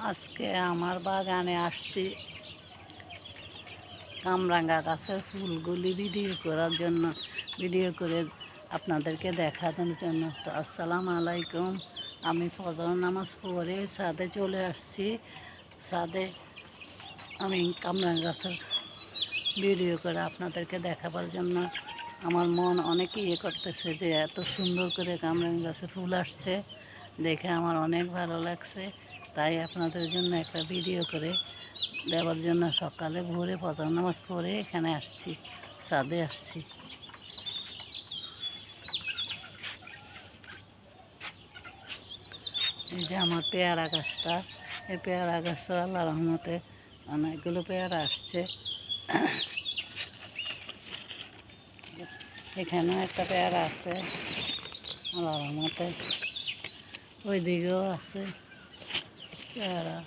আজকে আমার বাগানে আসছি কামরাঙ্গা গাছের ফুলগুলি ভিডিও করে আপনাদেরকে দেখানোর জন্য। তো আসসালামু আলাইকুম। আমি ফজর নামাজ পড়ে ছাদে চলে আসছি। ছাদে আমি কামরাঙ্গা গাছের ভিডিও করে আপনাদেরকে দেখাবার জন্য। আমার মন অনেক করতেছে যে এত সুন্দর করে কামরাঙ্গা গাছে ফুল আসছে, দেখে আমার অনেক ভালো লাগছে। তাই আপনাদের জন্য একটা ভিডিও করে দেওয়ার জন্য সকালে ভোরে ফজর নামাজ পড়ে এখানে আসছি, ছাদে আসছি। এই যে আমার পেয়ারা গাছটা, এই পেয়ারা গাছটা আল্লাহ রহমতে অনেকগুলো পেয়ারা আসছে। এখানেও একটা পেয়ারা আছে আল্লাহ রহমতে, ওই দিকেও আছে পেয়ারা,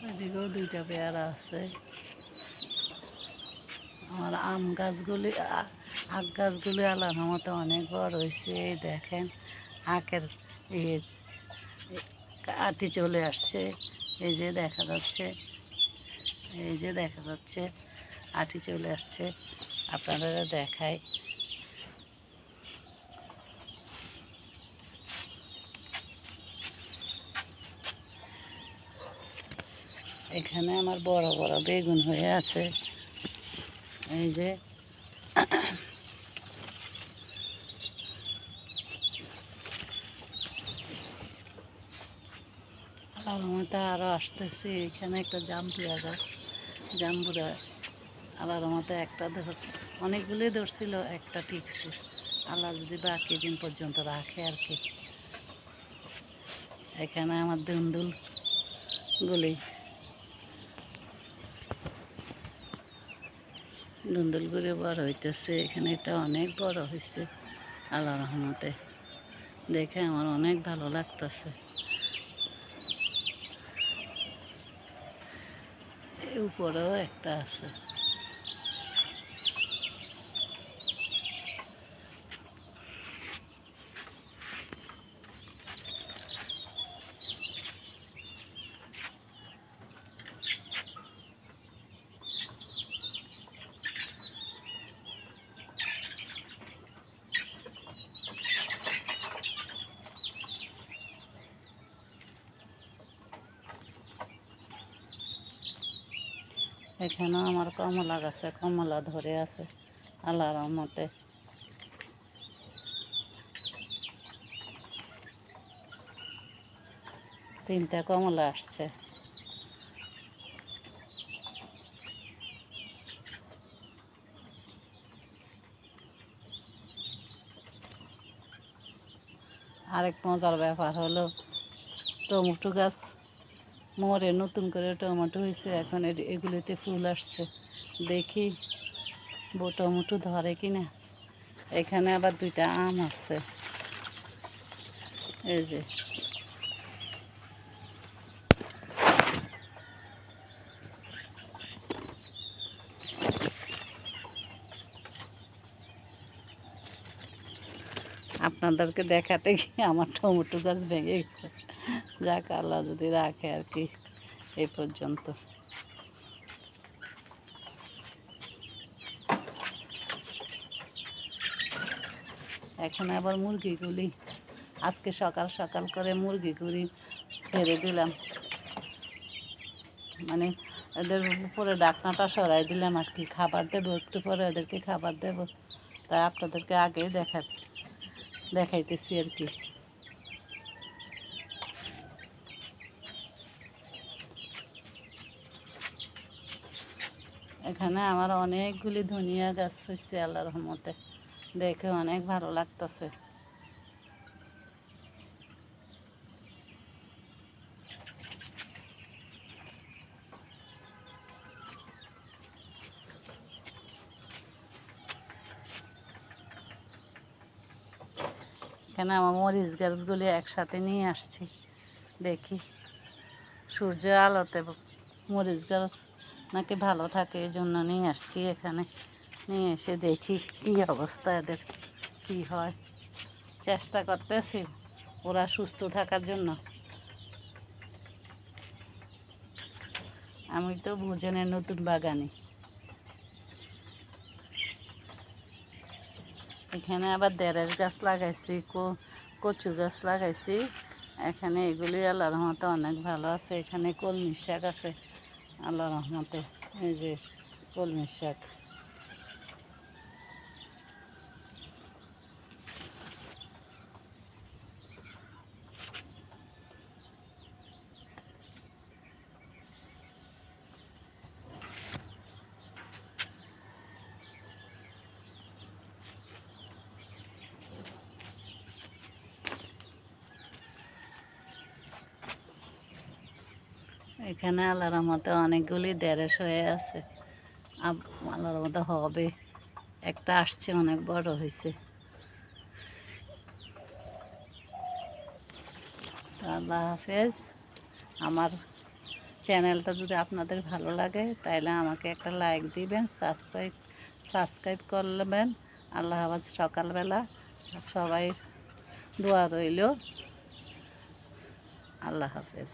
ওইদিকেও দুইটা পেয়ারা আছে। আমার আম গাছগুলি আখ গাছগুলি আল্লাহর রহমতে অনেক বড় হয়েছে। এই দেখেন আখের আটি চলে আসছে, এই যে দেখা যাচ্ছে, এই যে দেখা যাচ্ছে আটি চলে আসছে। আপনারা দেখায় এখানে আমার বড় বড় বেগুন হয়ে আছে। এই যে আল্লাহর আরও আসতেছি। এখানে একটা জাম্বুরা গাছ, জাম্বুরা আল্লাহর রহমতে একটা অনেকগুলোই ধরছিল, একটা ঠিকছে। আল্লাহ যদি বাকি দিন পর্যন্ত রাখে আর কি। এখানে আমার দুন্দুলগুলি বড় হইতেছে। এখানে এটা অনেক বড় হয়েছে আল্লাহর রহমতে, দেখে আমার অনেক ভালো লাগতেছে। উপরেও একটা আছে। এখানেও আমার কমলা গাছে কমলা ধরে আছে আল্লাহর রহমতে। তিনটা কমলা আসছে। আরেক মজার ব্যাপার হলো টমেটো গাছ মরে নতুন করে টমেটো হয়েছে, এখন এগুলিতে ফুল আসছে। দেখি টমেটো ধরে কিনা। এখানে আবার দুইটা আম আছে, এই যে আপনাদেরকে দেখাতে গিয়ে আমার টমেটো গাছ ভেঙে গেছে। যাক আল্লাহ যদি রাখে আর কি। এই পর্যন্ত এখন আবার মুরগিগুলি আজকে সকাল সকাল করে মুরগিগুলি ছেড়ে দিলাম, মানে এদের উপরে ডাকনাটা সরাই দিলাম আর কি। খাবার দেবো একটু পরে, ওদেরকে খাবার দেবো। তাই আপনাদেরকে আগেই দেখাইতেছি আর কি। এখানে আমার অনেকগুলি ধনিয়া গাছ হচ্ছে আল্লাহর রহমতে, দেখে অনেক ভালো লাগতেছে। এখানে আমার মরিচ গাছগুলি একসাথে নিয়ে আসছি। দেখি সূর্যের আলোতে মরিচ গাছ নাকি ভালো থাকে, এই জন্য নিয়ে আসছি। এখানে নিয়ে এসে দেখি কী অবস্থা, এদের কী হয়। চেষ্টা করতেছি ওরা সুস্থ থাকার জন্য। আমি তো ভোজনের নতুন বাগানি। এখানে আবার দেড়ের গাছ লাগাইছি, কচু গাছ লাগাইছি। এখানে এগুলি আল্লাহর রহমতে অনেক ভালো আছে। এখানে কলমি শাক আছে আল্লাহর রহমতে, এই যে কলমি শাক। এখানে আল্লাহর রহমতে অনেকগুলি দেড়েস হয়ে আছে, আল্লাহর রহমতে হবে। একটা আসছে, অনেক বড় হয়েছে। তো আল্লাহ হাফেজ। আমার চ্যানেলটা যদি আপনাদের ভালো লাগে তাহলে আমাকে একটা লাইক দিবেন, সাবস্ক্রাইব করবেন। আল্লাহ হাফেজ। সকালবেলা সবাই দোয়া রইল। আল্লাহ হাফেজ।